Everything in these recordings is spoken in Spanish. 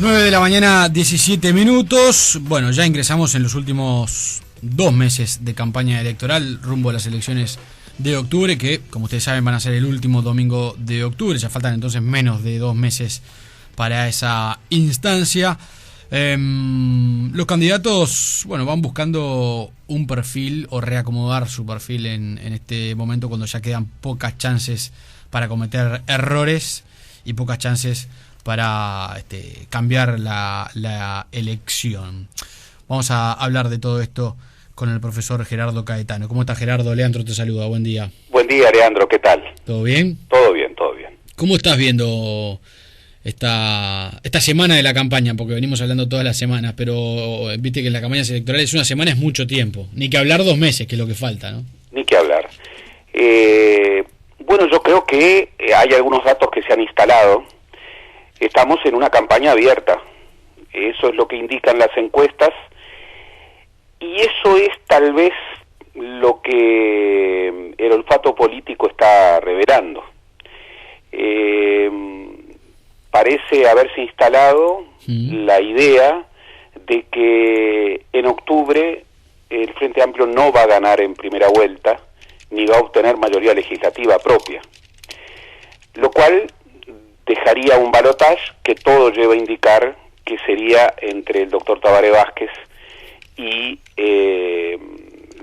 9 de la mañana, 17 minutos. Bueno, ya ingresamos en los últimos 2 meses de campaña electoral rumbo a las elecciones de octubre, que, como ustedes saben, van a ser el último domingo de octubre. Ya faltan entonces menos de 2 meses para esa instancia. Los candidatos, bueno, van buscando un perfil o reacomodar su perfil en este momento, cuando ya quedan pocas chances para cometer errores y pocas chances para cambiar la elección. Vamos a hablar de todo esto con el profesor Gerardo Caetano. ¿Cómo está, Gerardo? Leandro te saluda, buen día. Buen día, Leandro, ¿qué tal? ¿Todo bien? Todo bien, todo bien. ¿Cómo estás viendo esta semana de la campaña? Porque venimos hablando todas las semanas, pero viste que en las campañas electorales una semana es mucho tiempo. Ni que hablar 2 meses, que es lo que falta, ¿no? Ni que hablar. Bueno, yo creo que hay algunos datos que se han instalado. Estamos en una campaña abierta. Eso es lo que indican las encuestas. Y eso es tal vez lo que el olfato político está revelando. Parece haberse instalado la idea de que en octubre el Frente Amplio no va a ganar en primera vuelta, ni va a obtener mayoría legislativa propia. Lo cual dejaría un balotaje que todo lleva a indicar que sería entre el doctor Tabaré Vázquez y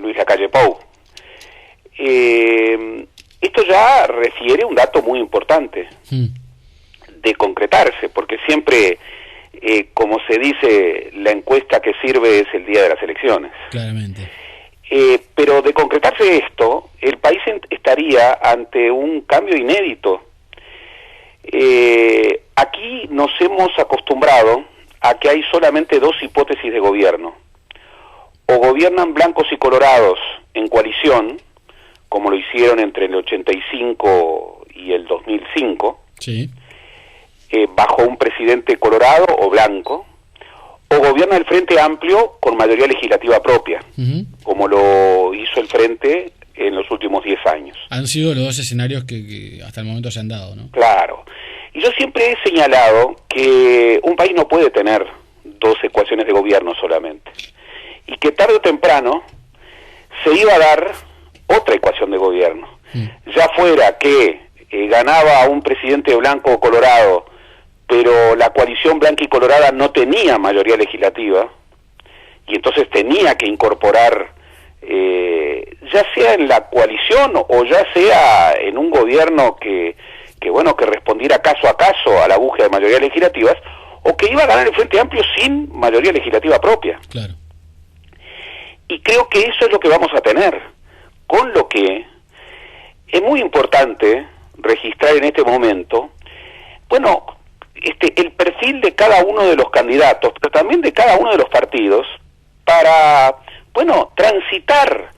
Luis Lacalle Pou. Esto ya refiere un dato muy importante de concretarse, porque siempre, como se dice, la encuesta que sirve es el día de las elecciones. Claramente. Pero de concretarse esto, el país estaría ante un cambio inédito. Aquí nos hemos acostumbrado a que hay solamente 2 hipótesis de gobierno. O gobiernan blancos y colorados en coalición, como lo hicieron entre el 85 y el 2005, sí, bajo un presidente colorado o blanco, o gobierna el Frente Amplio con mayoría legislativa propia, como lo hizo el Frente en los últimos 10 años. Han sido los 2 escenarios que hasta el momento se han dado, ¿no? Claro. Y yo siempre he señalado que un país no puede tener 2 ecuaciones de gobierno solamente, y que tarde o temprano se iba a dar otra ecuación de gobierno. Ya fuera que ganaba un presidente blanco o colorado, pero la coalición blanca y colorada no tenía mayoría legislativa, y entonces tenía que incorporar, ya sea en la coalición o ya sea en un gobierno que respondiera caso a caso a la búsqueda de mayorías legislativas, o que iba a ganar el Frente Amplio sin mayoría legislativa propia. Claro. Y creo que eso es lo que vamos a tener, con lo que es muy importante registrar en este momento, bueno, el perfil de cada uno de los candidatos, pero también de cada uno de los partidos, para, bueno, transitar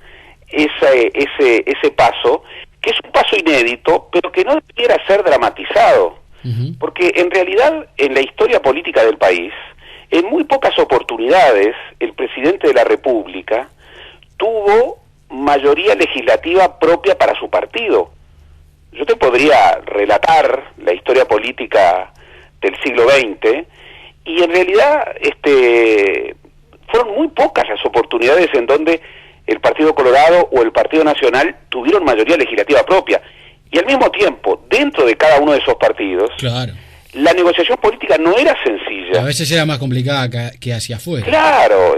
ese paso, que es un paso inédito, pero que no debiera ser dramatizado, porque en realidad en la historia política del país, en muy pocas oportunidades el presidente de la República tuvo mayoría legislativa propia para su partido. Yo te podría relatar la historia política del siglo XX, y en realidad fueron muy pocas las oportunidades en donde el Partido Colorado o el Partido Nacional tuvieron mayoría legislativa propia. Y al mismo tiempo, dentro de cada uno de esos partidos, claro, la negociación política no era sencilla. A veces era más complicada que hacia afuera. Claro,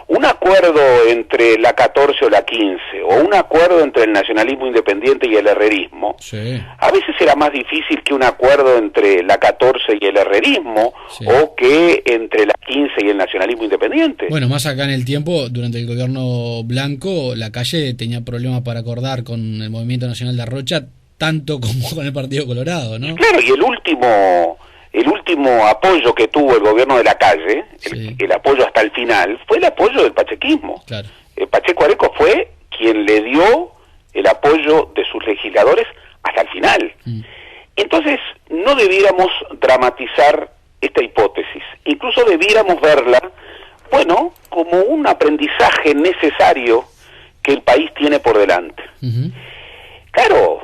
un acuerdo entre la 14 o la 15, o un acuerdo entre el nacionalismo independiente y el herrerismo, sí, a veces era más difícil que un acuerdo entre la 14 y el herrerismo, sí, o que entre la 15 y el nacionalismo independiente. Bueno, más acá en el tiempo, durante el gobierno blanco, Lacalle tenía problemas para acordar con el Movimiento Nacional de Arrocha, tanto como con el Partido Colorado, ¿no? Claro, y el último apoyo que tuvo el gobierno de Lacalle, sí, el apoyo hasta el final, fue el apoyo del pachequismo. Claro. Pacheco Areco fue quien le dio el apoyo de sus legisladores hasta el final. Entonces, no debiéramos dramatizar esta hipótesis, incluso debiéramos verla, bueno, como un aprendizaje necesario que el país tiene por delante. Claro,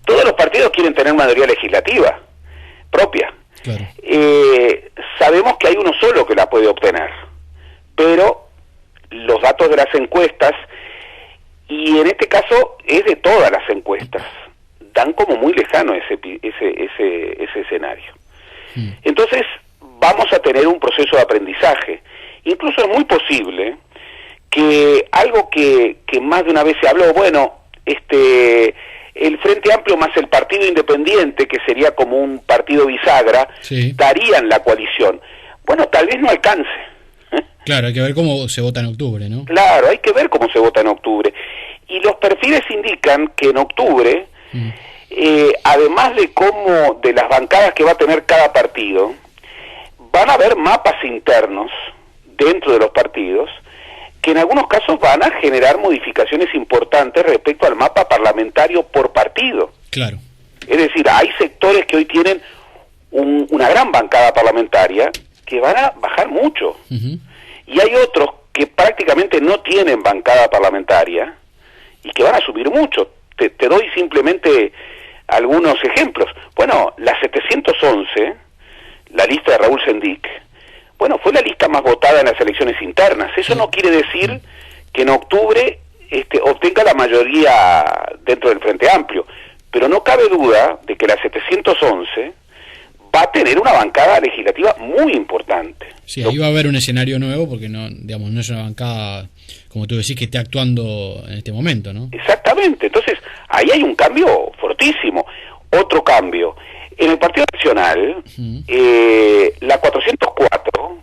todos los partidos quieren tener mayoría legislativa propia. Claro. sabemos que hay uno solo que la puede obtener, pero los datos de las encuestas, y en este caso es de todas las encuestas, dan como muy lejano ese escenario. Entonces vamos a tener un proceso de aprendizaje. Incluso es muy posible que algo que más de una vez se habló, bueno, el Frente Amplio más el Partido Independiente, que sería como un partido bisagra, darían la coalición. Bueno, tal vez no alcance. Claro, hay que ver cómo se vota en octubre, ¿no? Claro, hay que ver cómo se vota en octubre. Y los perfiles indican que en octubre, además de las bancadas que va a tener cada partido, van a haber mapas internos dentro de los partidos que en algunos casos van a generar modificaciones importantes respecto al mapa parlamentario por partido. Claro. Es decir, hay sectores que hoy tienen una gran bancada parlamentaria que van a bajar mucho. Y hay otros que prácticamente no tienen bancada parlamentaria y que van a subir mucho. Te doy simplemente algunos ejemplos. Bueno, la 711, la lista de Raúl Sendic, bueno, fue la lista más votada en las elecciones internas. Eso no quiere decir que en octubre obtenga la mayoría dentro del Frente Amplio, pero no cabe duda de que la 711 va a tener una bancada legislativa muy importante. Sí, ahí va a haber un escenario nuevo porque no es una bancada, como tú decís, que esté actuando en este momento, ¿no? Exactamente. Entonces, ahí hay un cambio fortísimo. Otro cambio. En el Partido Nacional, la 404,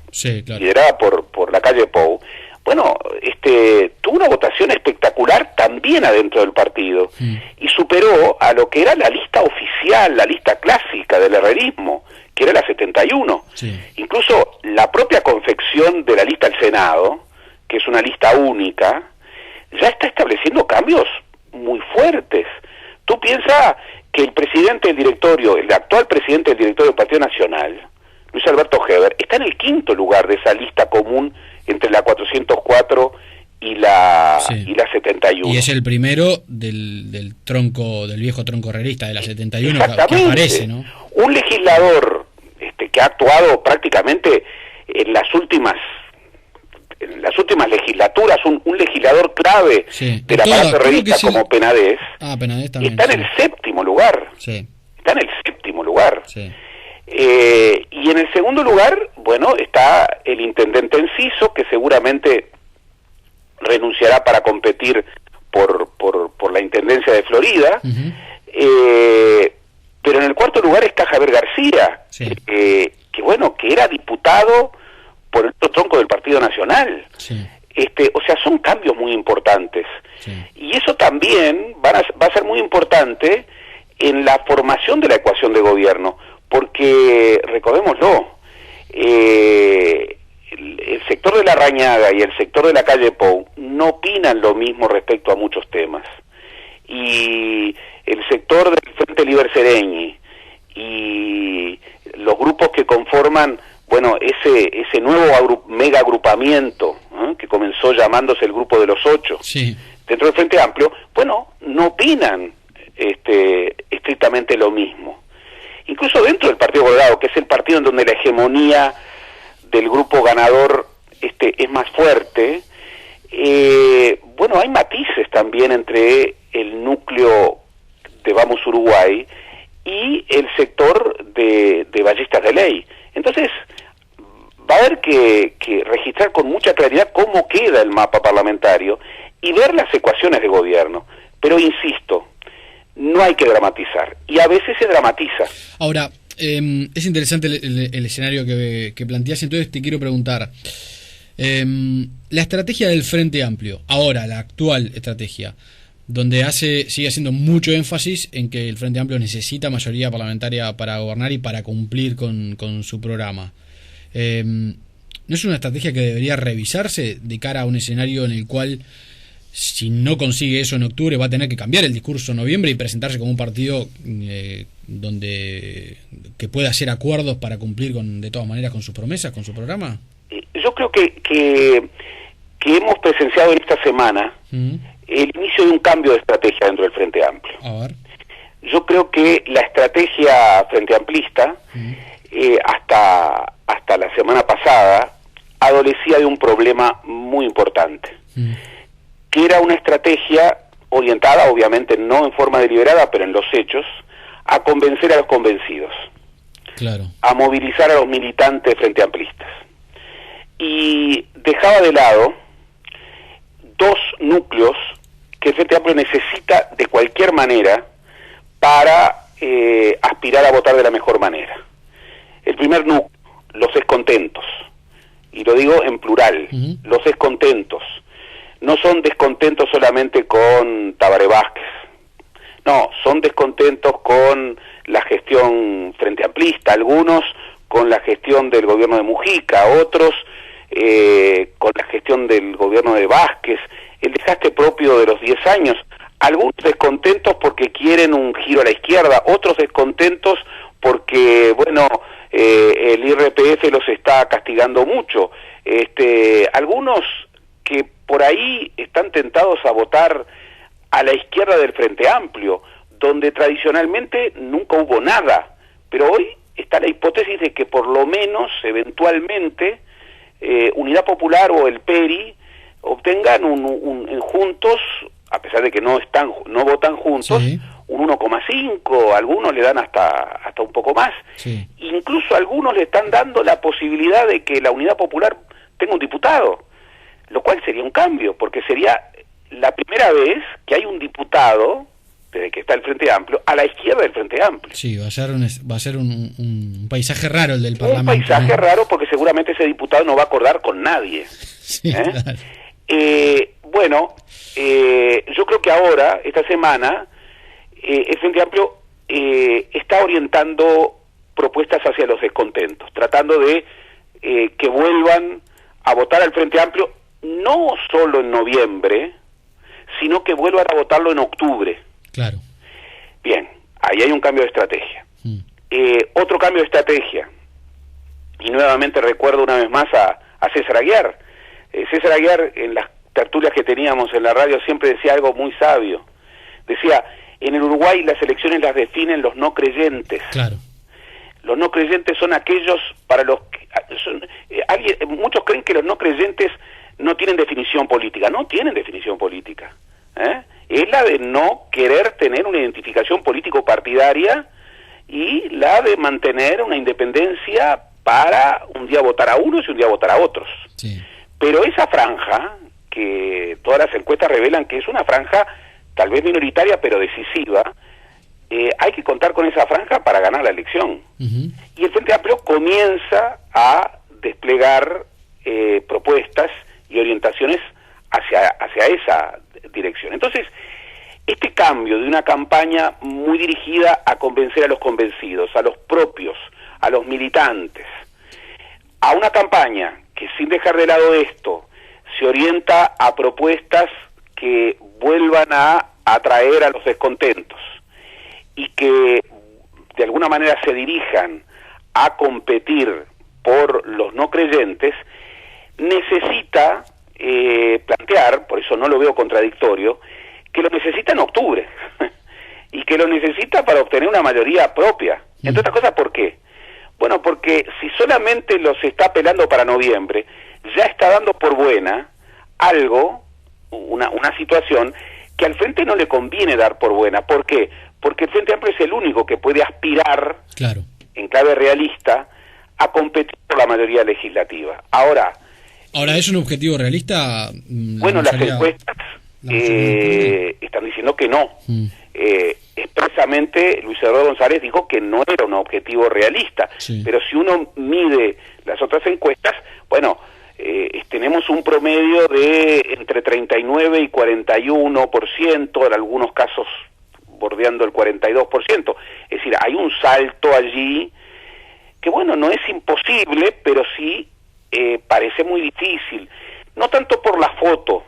liderada por la calle Pou, bueno, tuvo una votación espectacular también adentro del partido y superó a lo que era la lista oficial, la lista clásica del herrerismo, que era la 71. Incluso la propia confección de la lista al Senado, que es una lista única, ya está estableciendo cambios muy fuertes. Tú piensas que el presidente del directorio, el actual presidente del directorio del Partido Nacional, Luis Alberto Heber, está en el 5º lugar de esa lista común entre la 404 y la 71. Y es el primero del tronco, del viejo tronco herrerista de la 71 que aparece, ¿no? Un legislador que ha actuado prácticamente en las últimas legislaturas, un legislador clave de la parte herrerista como Penades, Penades también, está en el 7º lugar. Está en el 7º lugar. Y en el 2º lugar, bueno, está el intendente Enciso, que seguramente renunciará para competir por la intendencia de Florida. Pero en el 4º lugar está Javier García, que era diputado por el otro tronco del Partido Nacional. O sea, son cambios muy importantes. Y eso también va a ser muy importante en la formación de la ecuación de gobierno, porque, recordémoslo, el sector de la Rañaga y el sector de la calle Pou no opinan lo mismo respecto a muchos temas. Y el sector del Frente Liber Sereñi y los grupos que conforman, bueno, ese nuevo mega agrupamiento, que comenzó llamándose el Grupo de los 8, dentro del Frente Amplio, bueno, no opinan estrictamente lo mismo. Incluso dentro del Partido Colorado, que es el partido en donde la hegemonía del grupo ganador es más fuerte, bueno, hay matices también entre el núcleo de Vamos Uruguay y el sector de Ballistas de Ley. Entonces, va a haber que registrar con mucha claridad cómo queda el mapa parlamentario y ver las ecuaciones de gobierno. Pero insisto, no hay que dramatizar, y a veces se dramatiza. Ahora, es interesante el escenario que planteas, entonces te quiero preguntar, la estrategia del Frente Amplio, ahora la actual estrategia, donde sigue haciendo mucho énfasis en que el Frente Amplio necesita mayoría parlamentaria para gobernar y para cumplir con su programa, ¿no es una estrategia que debería revisarse de cara a un escenario en el cual, si no consigue eso en octubre, va a tener que cambiar el discurso en noviembre y presentarse como un partido que pueda hacer acuerdos para cumplir de todas maneras con sus promesas, con su programa? Yo creo que hemos presenciado en esta semana el inicio de un cambio de estrategia dentro del Frente Amplio. A ver. Yo creo que la estrategia frente amplista hasta la semana pasada, adolecía de un problema muy importante, que era una estrategia orientada, obviamente no en forma deliberada, pero en los hechos, a convencer a los convencidos, claro, a movilizar a los militantes frente amplistas. Y dejaba de lado dos núcleos que el Frente Amplio necesita de cualquier manera para aspirar a votar de la mejor manera. El primer núcleo, los descontentos, y lo digo en plural, los descontentos. No son descontentos solamente con Tabaré Vázquez, no, son descontentos con la gestión frente amplista, algunos con la gestión del gobierno de Mujica, otros con la gestión del gobierno de Vázquez, el desgaste propio de los 10 años, algunos descontentos porque quieren un giro a la izquierda, otros descontentos porque, bueno, el IRPF los está castigando mucho, algunos que por ahí están tentados a votar a la izquierda del Frente Amplio, donde tradicionalmente nunca hubo nada, pero hoy está la hipótesis de que por lo menos, eventualmente, Unidad Popular o el PERI obtengan juntos, a pesar de que no votan juntos, sí, un 1,5, algunos le dan hasta un poco más, sí, incluso algunos le están dando la posibilidad de que la Unidad Popular tenga un diputado, lo cual sería un cambio, porque sería la primera vez que hay un diputado, desde que está el Frente Amplio, a la izquierda del Frente Amplio. Sí, va a ser un paisaje raro el del Parlamento. Un paisaje raro porque seguramente ese diputado no va a acordar con nadie. Sí, claro. Bueno, yo creo que ahora, esta semana, el Frente Amplio está orientando propuestas hacia los descontentos, tratando de que vuelvan a votar al Frente Amplio, no solo en noviembre, sino que vuelvan a votarlo en octubre. Claro. Bien, ahí hay un cambio de estrategia. Otro cambio de estrategia, y nuevamente recuerdo una vez más a César Aguiar. César Aguiar, en las tertulias que teníamos en la radio, siempre decía algo muy sabio. Decía, en el Uruguay las elecciones las definen los no creyentes. Claro. Los no creyentes son aquellos para los que... muchos creen que los no creyentes no tienen definición política. No tienen definición política. Es la de no querer tener una identificación político-partidaria y la de mantener una independencia para un día votar a unos y un día votar a otros. Sí. Pero esa franja, que todas las encuestas revelan que es una franja tal vez minoritaria pero decisiva, hay que contar con esa franja para ganar la elección. Y el Frente Amplio comienza a desplegar propuestas y orientaciones hacia esa dirección. Entonces, este cambio de una campaña muy dirigida a convencer a los convencidos, a los propios, a los militantes, a una campaña que, sin dejar de lado esto, se orienta a propuestas que vuelvan a atraer a los descontentos y que de alguna manera se dirijan a competir por los no creyentes, necesita plantear, por eso no lo veo contradictorio, que lo necesita en octubre y que lo necesita para obtener una mayoría propia. Entre otras cosas, ¿por qué? Bueno, porque si solamente los está apelando para noviembre, ya está dando por buena algo, una situación que al Frente no le conviene dar por buena. ¿Por qué? Porque el Frente Amplio es el único que puede aspirar, claro, en clave realista, a competir por la mayoría legislativa. Ahora, ¿es un objetivo realista? Bueno, las encuestas están diciendo que no. Expresamente, Luis Eduardo González dijo que no era un objetivo realista. Sí. Pero si uno mide las otras encuestas, bueno, tenemos un promedio de entre 39 y 41%, en algunos casos bordeando el 42%. Es decir, hay un salto allí que, bueno, no es imposible, pero sí parece muy difícil. No tanto por la foto,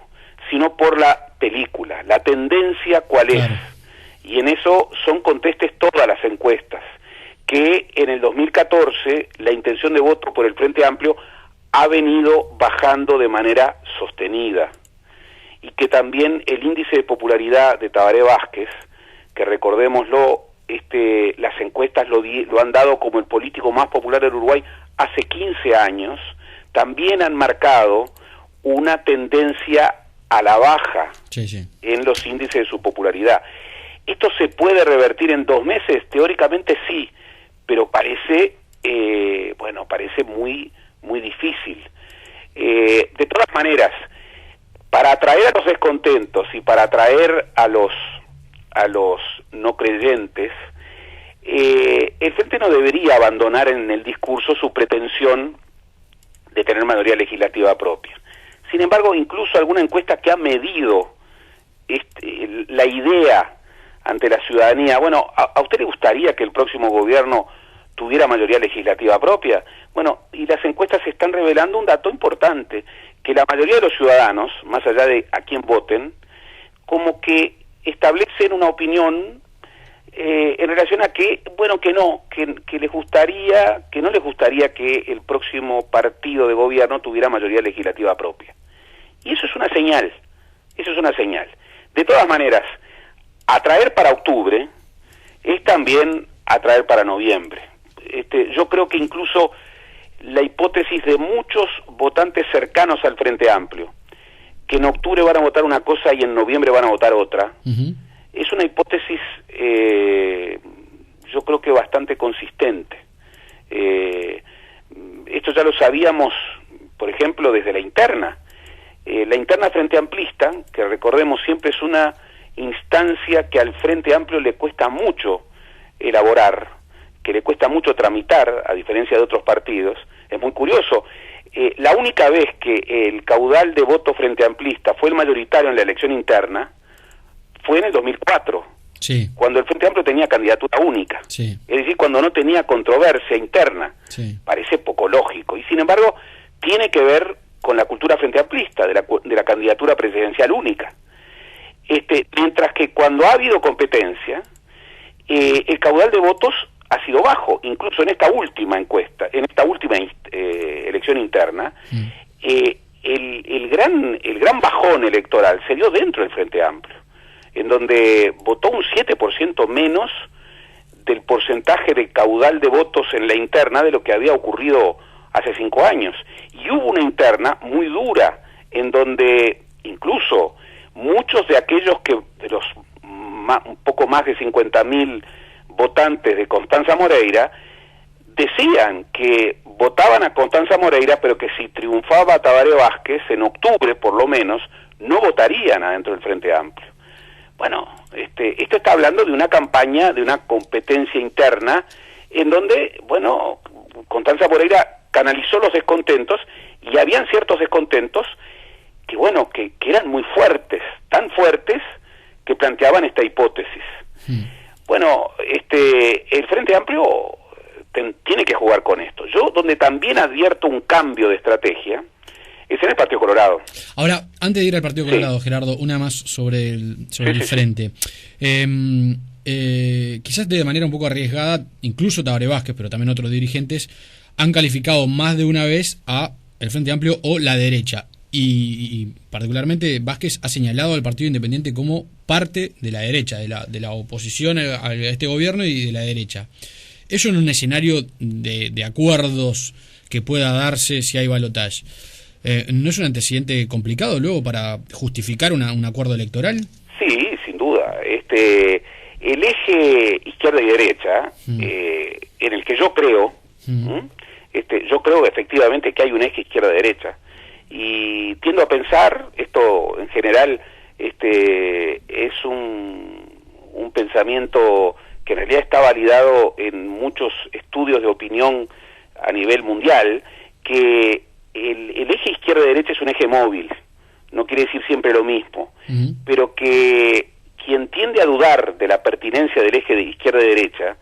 sino por la película, la tendencia cuál es. Claro. Y en eso son contestes todas las encuestas, que en el 2014 la intención de voto por el Frente Amplio ha venido bajando de manera sostenida, y que también el índice de popularidad de Tabaré Vázquez, que recordémoslo, las encuestas lo han dado como el político más popular del Uruguay hace 15 años, también han marcado una tendencia a la baja en los índices de su popularidad. ¿Esto se puede revertir en 2 meses? Teóricamente sí, pero parece muy, muy difícil. De todas maneras, para atraer a los descontentos y para atraer a los no creyentes, el Frente no debería abandonar en el discurso su pretensión de tener mayoría legislativa propia. Sin embargo, incluso alguna encuesta que ha medido la idea ante la ciudadanía, bueno, ¿a usted le gustaría que el próximo gobierno tuviera mayoría legislativa propia? Bueno, y las encuestas están revelando un dato importante, que la mayoría de los ciudadanos, más allá de a quién voten, como que establecen una opinión en relación a que, bueno, que no les gustaría, que no les gustaría que el próximo partido de gobierno tuviera mayoría legislativa propia. Y eso es una señal, De todas maneras, atraer para octubre es también atraer para noviembre. Yo creo que incluso la hipótesis de muchos votantes cercanos al Frente Amplio, que en octubre van a votar una cosa y en noviembre van a votar otra, es una hipótesis yo creo que bastante consistente. Esto ya lo sabíamos, por ejemplo, desde la interna. La interna Frente Amplista, que recordemos siempre es una instancia que al Frente Amplio le cuesta mucho elaborar, que le cuesta mucho tramitar, a diferencia de otros partidos. Es muy curioso. La única vez que el caudal de voto Frente Amplista fue el mayoritario en la elección interna fue en el 2004, cuando el Frente Amplio tenía candidatura única, es decir, cuando no tenía controversia interna. Parece poco lógico, y sin embargo tiene que ver con la cultura Frente Amplista, de la candidatura presidencial única. Mientras que cuando ha habido competencia, el caudal de votos ha sido bajo, incluso en esta última encuesta, en esta última elección interna, el gran bajón electoral se dio dentro del Frente Amplio, en donde votó un 7% menos del porcentaje de caudal de votos en la interna de lo que había ocurrido hace 5 años. Y hubo una interna muy dura, en donde incluso muchos de aquellos de los un poco más de 50.000 votantes de Constanza Moreira, decían que votaban a Constanza Moreira, pero que si triunfaba Tabaré Vázquez, en octubre por lo menos, no votarían adentro del Frente Amplio. Bueno, esto está hablando de una campaña, de una competencia interna, en donde, bueno, Constanza Moreira canalizó los descontentos, y habían ciertos descontentos que, bueno, que eran muy fuertes, tan fuertes que planteaban esta hipótesis. Bueno, el Frente Amplio tiene que jugar con esto. Yo, donde también advierto un cambio de estrategia, es en el Partido Colorado. Ahora, antes de ir al Partido Colorado, Gerardo, una más sobre el Frente. Quizás de manera un poco arriesgada, incluso Tabaré Vázquez, pero también otros dirigentes, han calificado más de una vez a el Frente Amplio o la derecha. Y particularmente Vázquez ha señalado al Partido Independiente como parte de la derecha, de la oposición a este gobierno y de la derecha. Eso en un escenario de acuerdos que pueda darse si hay balotaje. ¿No es un antecedente complicado luego para justificar un acuerdo electoral? Sí, sin duda. El eje izquierda y derecha, en el que yo creo, yo creo efectivamente que hay un eje izquierda-derecha. Y tiendo a pensar, esto en general es un pensamiento que en realidad está validado en muchos estudios de opinión a nivel mundial, que el eje izquierda-derecha es un eje móvil, no quiere decir siempre lo mismo, pero que quien tiende a dudar de la pertinencia del eje de izquierda-derecha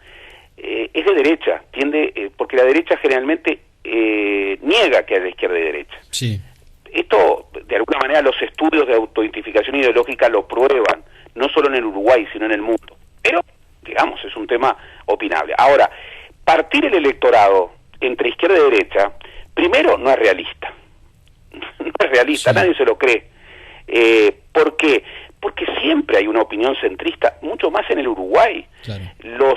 es de derecha, porque la derecha generalmente niega que haya izquierda y derecha. Esto, de alguna manera, los estudios de autoidentificación ideológica lo prueban, no solo en el Uruguay, sino en el mundo. Pero, digamos, es un tema opinable. Ahora, partir el electorado entre izquierda y derecha, primero, no es realista. No es realista, nadie se lo cree. ¿Por qué? porque siempre hay una opinión centrista, mucho más en el Uruguay. Claro.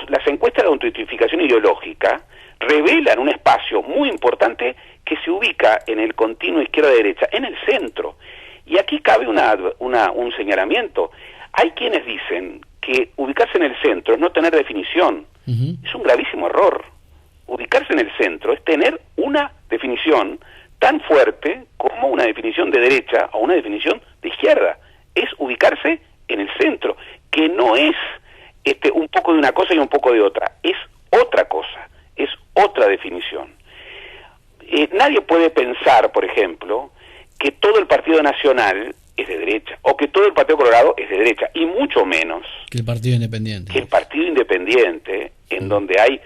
Las encuestas de autoidentificación ideológica revelan un espacio muy importante que se ubica en el continuo izquierda-derecha, en el centro. Y aquí cabe un señalamiento. Hay quienes dicen que ubicarse en el centro es no tener definición. Es un gravísimo error. Ubicarse en el centro es tener una definición tan fuerte como una definición de derecha o una definición de izquierda. Es ubicarse en el centro, que no es un poco de una cosa y un poco de otra, es otra cosa, es otra definición. Nadie puede pensar, por ejemplo, que todo el Partido Nacional es de derecha, o que todo el Partido Colorado es de derecha, y mucho menos que el Partido Independiente. Que el Partido Independiente, en donde hay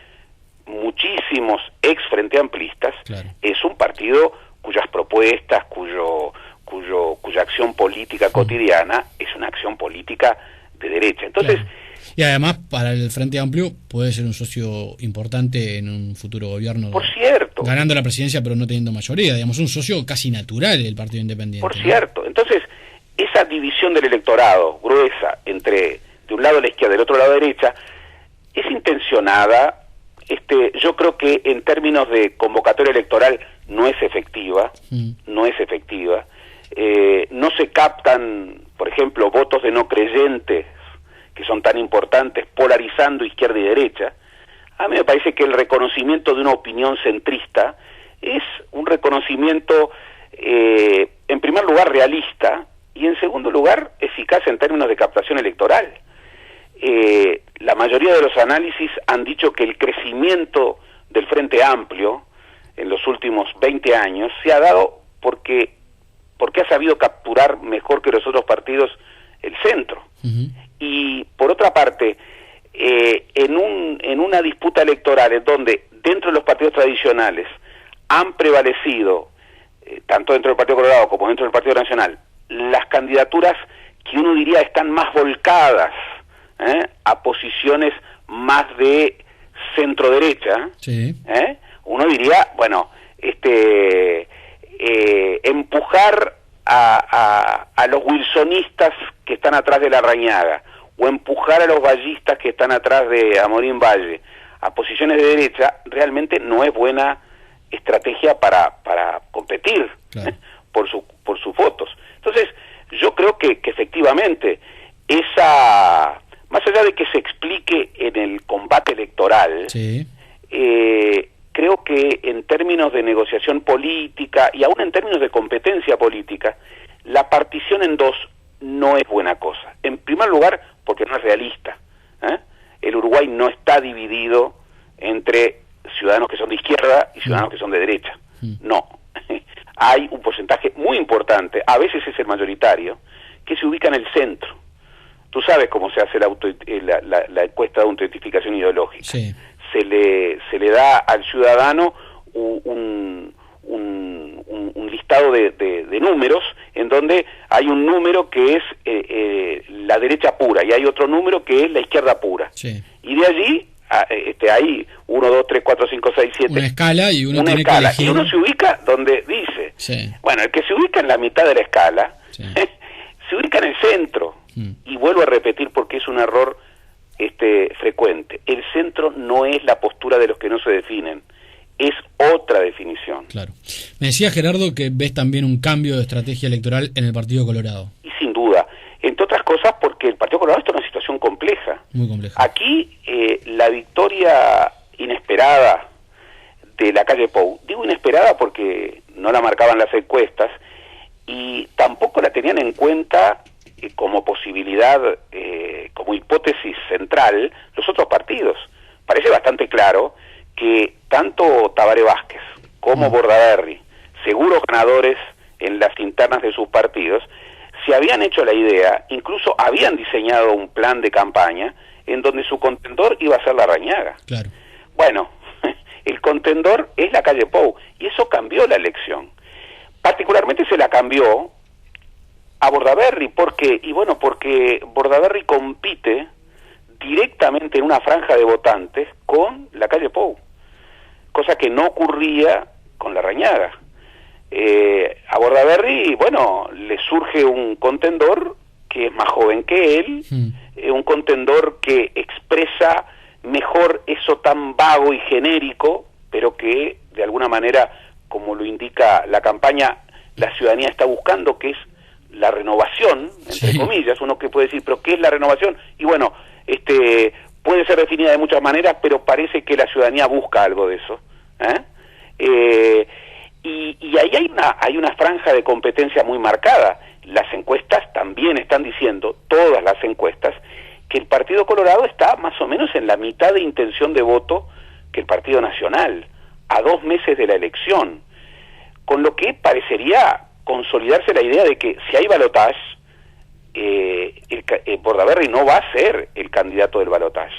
muchísimos ex Frente Amplistas, claro, es un partido cuyas propuestas, cuya acción política cotidiana es una acción política de derecha. Entonces, claro. Y además para el Frente Amplio puede ser un socio importante en un futuro gobierno. Por cierto. Ganando la presidencia pero no teniendo mayoría, digamos, un socio casi natural el Partido Independiente. Por cierto. Entonces, esa división del electorado gruesa entre de un lado la izquierda y del otro lado la derecha es intencionada. Yo creo que en términos de convocatoria electoral no es efectiva, no es efectiva. No se captan, por ejemplo, votos de no creyentes que son tan importantes, polarizando izquierda y derecha. A mí me parece que el reconocimiento de una opinión centrista es un reconocimiento, en primer lugar, realista, y en segundo lugar, eficaz en términos de captación electoral. La mayoría de los análisis han dicho que el crecimiento del Frente Amplio en los últimos 20 años se ha dado porque ha sabido capturar mejor que los otros partidos el centro. Y por otra parte, en una disputa electoral en donde dentro de los partidos tradicionales han prevalecido, tanto dentro del Partido Colorado como dentro del Partido Nacional, las candidaturas que uno diría están más volcadas a posiciones más de centro-derecha, sí. Uno diría, bueno, empujar a los wilsonistas que están atrás de Larrañaga, o empujar a los vallistas que están atrás de Amorín Valle a posiciones de derecha, realmente no es buena estrategia para competir, claro, por sus votos. Entonces, yo creo que efectivamente más allá de que se explique en el combate electoral, sí, creo que en términos de negociación política y aún en términos de competencia política, la partición en dos no es buena cosa. En primer lugar, porque no es realista. El Uruguay no está dividido entre ciudadanos que son de izquierda y ciudadanos que son de derecha. No. Hay un porcentaje muy importante, a veces es el mayoritario, que se ubica en el centro. Tú sabes cómo se hace la encuesta de autoidentificación ideológica. Sí. Se le da al ciudadano un listado de números, en donde hay un número que es la derecha pura y hay otro número que es la izquierda pura. Sí. Y de allí hay 1, 2, 3, 4, 5, 6, 7. Una escala y uno tiene que elegir. Y uno se ubica donde dice. Sí. Bueno, el que se ubica en la mitad de la escala, sí, se ubica en el centro. Y vuelvo a repetir porque es un error frecuente. El centro no es la postura de los que no se definen, es otra definición. Claro. Me decía Gerardo que ves también un cambio de estrategia electoral en el Partido Colorado. Y sin duda, entre otras cosas porque el Partido Colorado está en una situación compleja. Muy compleja. Aquí la victoria inesperada de la calle Pou, digo inesperada porque no la marcaban las encuestas y tampoco la tenían en cuenta como posibilidad, como hipótesis central, los otros partidos. Parece bastante claro que tanto Tabaré Vázquez como Bordaberry, seguros ganadores en las internas de sus partidos, se habían hecho la idea, incluso habían diseñado un plan de campaña en donde su contendor iba a ser Larrañaga. Claro. Bueno, el contendor es la calle Pou, y eso cambió la elección. Particularmente se la cambió a Bordaberry, porque Bordaberry compite directamente en una franja de votantes con la calle Pou, cosa que no ocurría con Larrañaga. A Bordaberry, le surge un contendor que es más joven que él, un contendor que expresa mejor eso tan vago y genérico, pero que de alguna manera, como lo indica la campaña, la ciudadanía está buscando, que es la renovación, entre comillas. Uno que puede decir, pero ¿qué es la renovación? Y bueno, puede ser definida de muchas maneras, pero parece que la ciudadanía busca algo de eso, y ahí hay una franja de competencia muy marcada. Las encuestas también están diciendo, todas las encuestas, que el Partido Colorado está más o menos en la mitad de intención de voto que el Partido Nacional, a 2 meses de la elección, con lo que parecería consolidarse la idea de que si hay balotaje, Bordaberry no va a ser el candidato del balotaje,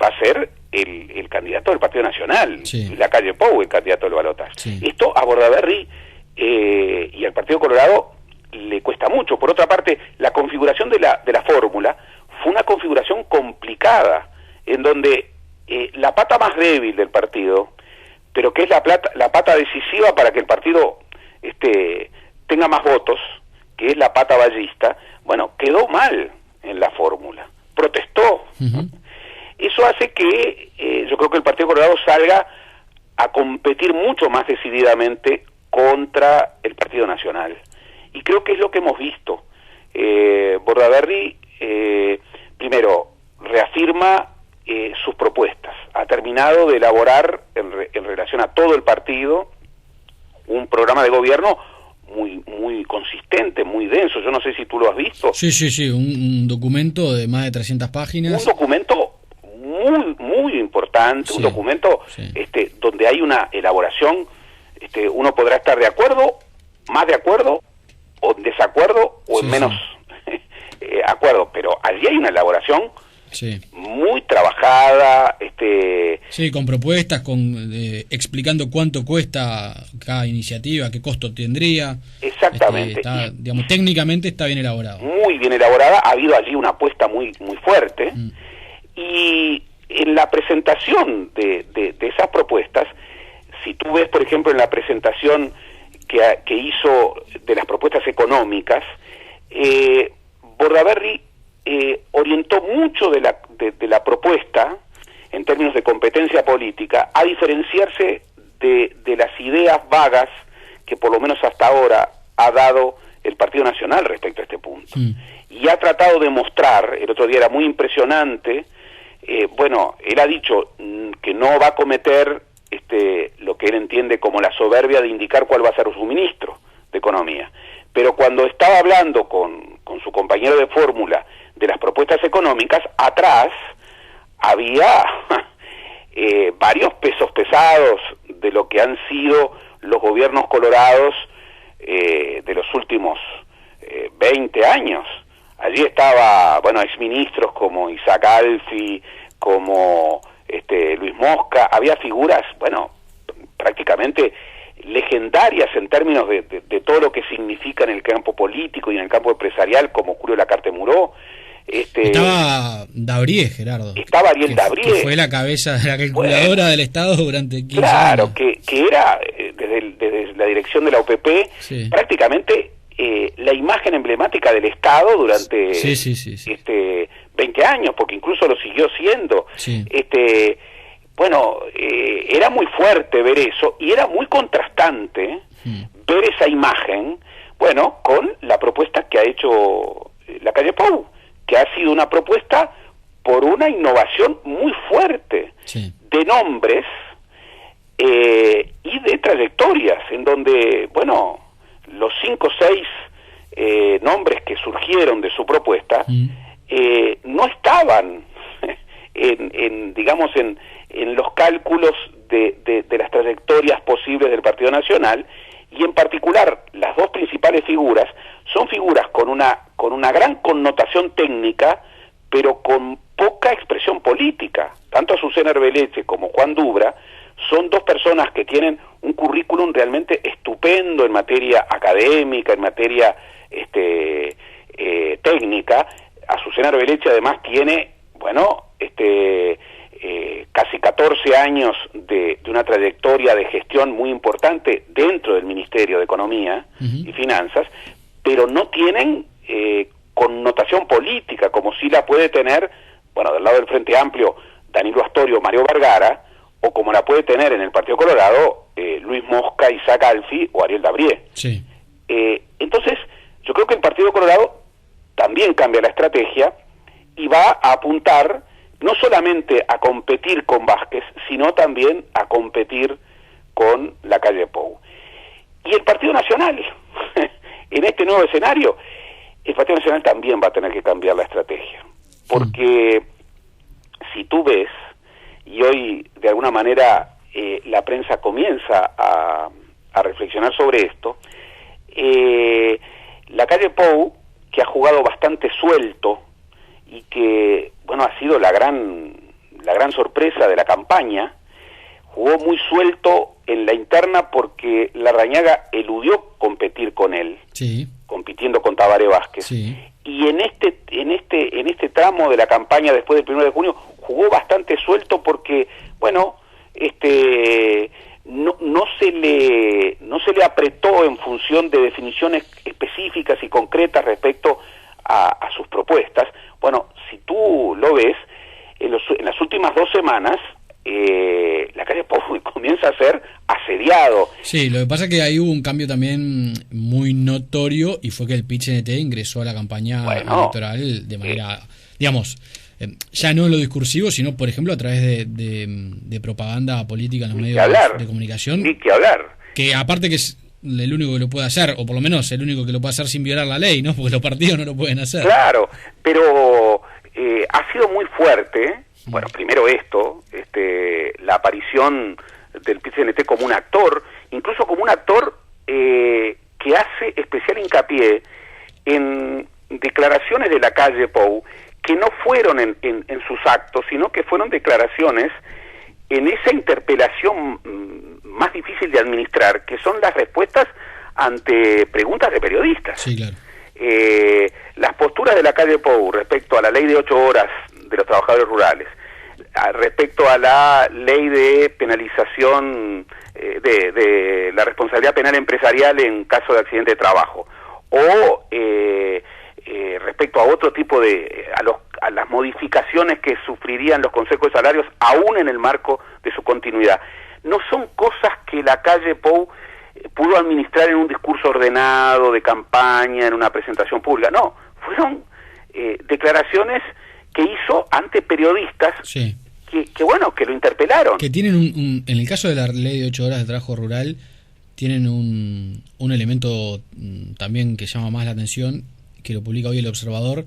va a ser el candidato del Partido Nacional, Lacalle Pou el candidato del balotaje. Esto a Bordaberry y al Partido Colorado le cuesta mucho. Por otra parte, la configuración de la fórmula fue una configuración complicada, en donde la pata más débil del partido, pero que es la pata decisiva para que el partido tenga más votos, que es la pata ballista, bueno, quedó mal en la fórmula, protestó. Eso hace que yo creo que el Partido Colorado salga a competir mucho más decididamente contra el Partido Nacional. Y creo que es lo que hemos visto. Bordaberry, primero, reafirma sus propuestas. Ha terminado de elaborar, en relación a todo el partido, un programa de gobierno muy consistente, muy denso. Yo no sé si tú lo has visto. Sí, un documento de más de 300 páginas. Un documento muy importante, un documento donde hay una elaboración, uno podrá estar de acuerdo, más de acuerdo, o en desacuerdo, o en menos acuerdo, pero allí hay una elaboración muy trabajada, con propuestas, explicando cuánto cuesta cada iniciativa, qué costo tendría. Exactamente. Digamos, técnicamente está bien elaborado. Muy bien elaborada, ha habido allí una apuesta muy fuerte, y en la presentación de esas propuestas, si tú ves, por ejemplo, en la presentación que hizo de las propuestas económicas, Bordaberry orientó mucho de la propuesta, en términos de competencia política, a diferenciarse de las ideas vagas que por lo menos hasta ahora ha dado el Partido Nacional respecto a este punto. Y ha tratado de mostrar, el otro día era muy impresionante, él ha dicho que no va a cometer lo que él entiende como la soberbia de indicar cuál va a ser su ministro de Economía. Pero cuando estaba hablando con su compañero de fórmula de las propuestas económicas, atrás había varios pesos pesados de lo que han sido los gobiernos colorados de los últimos 20 años. Allí estaba, exministros como Isaac Alfi, como Luis Mosca, había figuras, prácticamente legendarias en términos de todo lo que significa en el campo político y en el campo empresarial, como Julio Lacarte Muró. Estaba Dabrié, Gerardo. Estaba Ariel Dabrié. Que fue la cabeza de la calculadora del Estado durante 15 años. Claro, que era, desde la dirección de la OPP, prácticamente la imagen emblemática del Estado durante 20 años, porque incluso lo siguió siendo. Era muy fuerte ver eso, y era muy contrastante ver esa imagen, con la propuesta que ha hecho Lacalle Pou, que ha sido una propuesta por una innovación muy fuerte de nombres y de trayectorias, en donde, los 5 o 6 nombres que surgieron de su propuesta no estaban en los cálculos de las trayectorias posibles del Partido Nacional, y en particular las dos principales figuras son figuras con una gran connotación técnica, pero con poca expresión política. Tanto Azucena Arbeleche como Juan Dubra son dos personas que tienen un currículum realmente estupendo en materia académica, en materia técnica. Azucena Arbeleche además tiene, casi 14 años de una trayectoria de gestión muy importante dentro del Ministerio de Economía y Finanzas, pero no tienen connotación política, como sí la puede tener, bueno, del lado del Frente Amplio, Danilo Astorio, Mario Vergara, o como la puede tener en el Partido Colorado, Luis Mosca, Isaac Alfi o Ariel Dabrié. Sí. Entonces, yo creo que el Partido Colorado también cambia la estrategia y va a apuntar no solamente a competir con Vázquez, sino también a competir con la calle Pou. Y el Partido Nacional, en este nuevo escenario, el Partido Nacional también va a tener que cambiar la estrategia. Porque si tú ves, y hoy de alguna manera la prensa comienza a reflexionar sobre esto, la calle Pou, que ha jugado bastante suelto y que, bueno, ha sido la gran sorpresa de la campaña, jugó muy suelto en la interna porque Larrañaga eludió competir con él, sí, compitiendo con Tabaré Vázquez. Sí. Y en este tramo de la campaña después del 1 de junio jugó bastante suelto porque, bueno, no se le apretó en función de definiciones específicas y concretas respecto a sus propuestas. Bueno, si tú lo ves, en las últimas 2 semanas, la calle Pou comienza a ser asediado. Sí, lo que pasa es que ahí hubo un cambio también muy notorio y fue que el PIT-CNT ingresó a la campaña electoral de manera, digamos, ya no en lo discursivo, sino, por ejemplo, a través de propaganda política en los medios de comunicación. Ni que hablar. Que aparte que es el único que lo puede hacer, o por lo menos el único que lo puede hacer sin violar la ley, ¿no? Porque los partidos no lo pueden hacer. Claro, pero ha sido muy fuerte. Bueno, primero la aparición del PIT-CNT como un actor, incluso como un actor que hace especial hincapié en declaraciones de la calle Pou, que no fueron en sus actos, sino que fueron declaraciones en esa interpelación más difícil de administrar, que son las respuestas ante preguntas de periodistas. Sí, claro. Las posturas de la calle Pou respecto a la ley de 8 horas de los trabajadores rurales, respecto a la ley de penalización de la responsabilidad penal empresarial en caso de accidente de trabajo, o respecto a otro tipo a las modificaciones que sufrirían los consejos de salarios aún en el marco de su continuidad. No son cosas que la calle Pou pudo administrar en un discurso ordenado de campaña, en una presentación pública, no, fueron declaraciones que hizo ante periodistas. Sí. que lo interpelaron. Que tienen en el caso de la ley de 8 horas de trabajo rural, tienen un elemento también que llama más la atención, que lo publica hoy El Observador,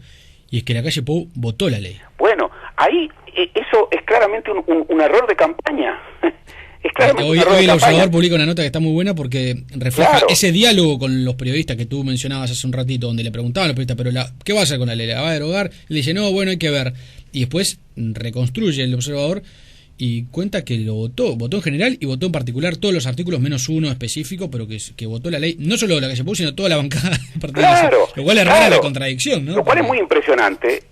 y es que la calle Pou votó la ley. Bueno, ahí eso es claramente un error de campaña. Es claramente hoy El Observador publica una nota que está muy buena porque refleja ese diálogo con los periodistas que tú mencionabas hace un ratito, donde le preguntaban a los periodistas, pero ¿qué va a hacer con la ley? ¿La va a derogar? Y le dice, no, bueno, hay que ver. Y después reconstruye El Observador y cuenta que lo votó en general y votó en particular todos los artículos menos uno específico, pero que votó la ley, no solo la calle Pou, sino toda la bancada del Partido Nacional. Lo cual es rara la contradicción, ¿no? Lo cual es muy impresionante.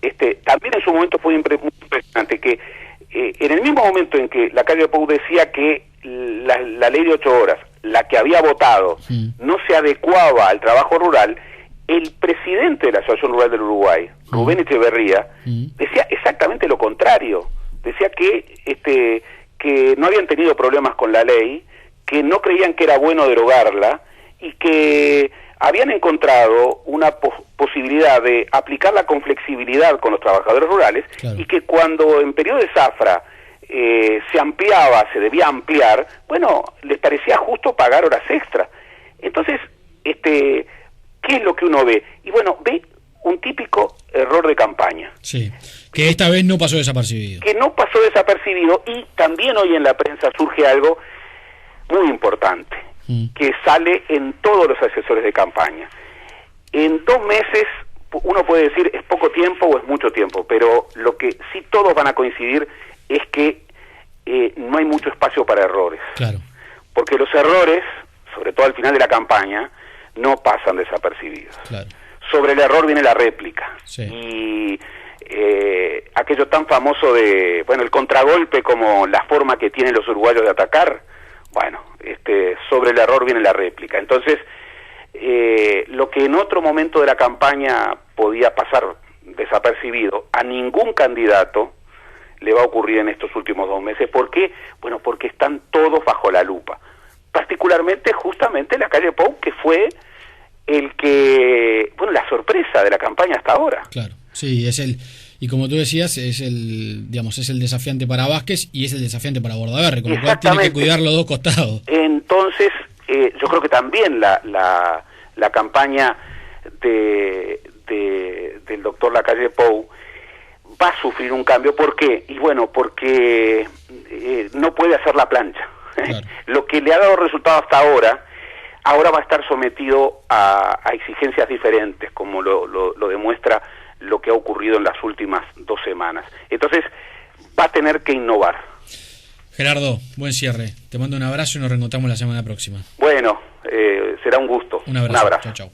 También en su momento fue muy impresionante que en el mismo momento en que la calle Pou decía que la ley de 8 horas, la que había votado, no se adecuaba al trabajo rural, el presidente de la Asociación Rural del Uruguay, Rubén Echeverría, decía exactamente lo contrario. Decía que no habían tenido problemas con la ley, que no creían que era bueno derogarla y que habían encontrado una posibilidad de aplicarla con flexibilidad con los trabajadores rurales, claro, y que cuando en periodo de zafra se debía ampliar, bueno, les parecía justo pagar horas extra. Entonces, ¿qué es lo que uno ve? Y bueno, ve un típico error de campaña. Sí, que esta vez no pasó desapercibido. Y también hoy en la prensa surge algo muy importante, que sale en todos los asesores de campaña. En 2 meses, uno puede decir es poco tiempo o es mucho tiempo, pero lo que sí todos van a coincidir es que no hay mucho espacio para errores. Claro. Porque los errores, sobre todo al final de la campaña, no pasan desapercibidos. Claro. Sobre el error viene la réplica. Sí. Y aquello tan famoso de, el contragolpe como la forma que tienen los uruguayos de atacar, sobre el error viene la réplica. Entonces, lo que en otro momento de la campaña podía pasar desapercibido, a ningún candidato le va a ocurrir en estos últimos 2 meses. ¿Por qué? Bueno, porque están todos bajo la lupa. Particularmente, justamente, la calle Pou, que fue la sorpresa de la campaña hasta ahora. Claro, sí, y como tú decías, es el desafiante para Vázquez y es el desafiante para Bordaberry, con lo cual tiene que cuidar los dos costados. Entonces, yo creo que también la campaña del doctor Lacalle Pou va a sufrir un cambio. ¿Por qué? Y bueno, porque no puede hacer la plancha. Claro. Lo que le ha dado resultado hasta ahora va a estar sometido a exigencias diferentes, como lo demuestra lo que ha ocurrido en las últimas 2 semanas. Entonces, va a tener que innovar. Gerardo, buen cierre. Te mando un abrazo y nos reencontramos la semana próxima. Bueno, será un gusto. Un abrazo. Chao, chao.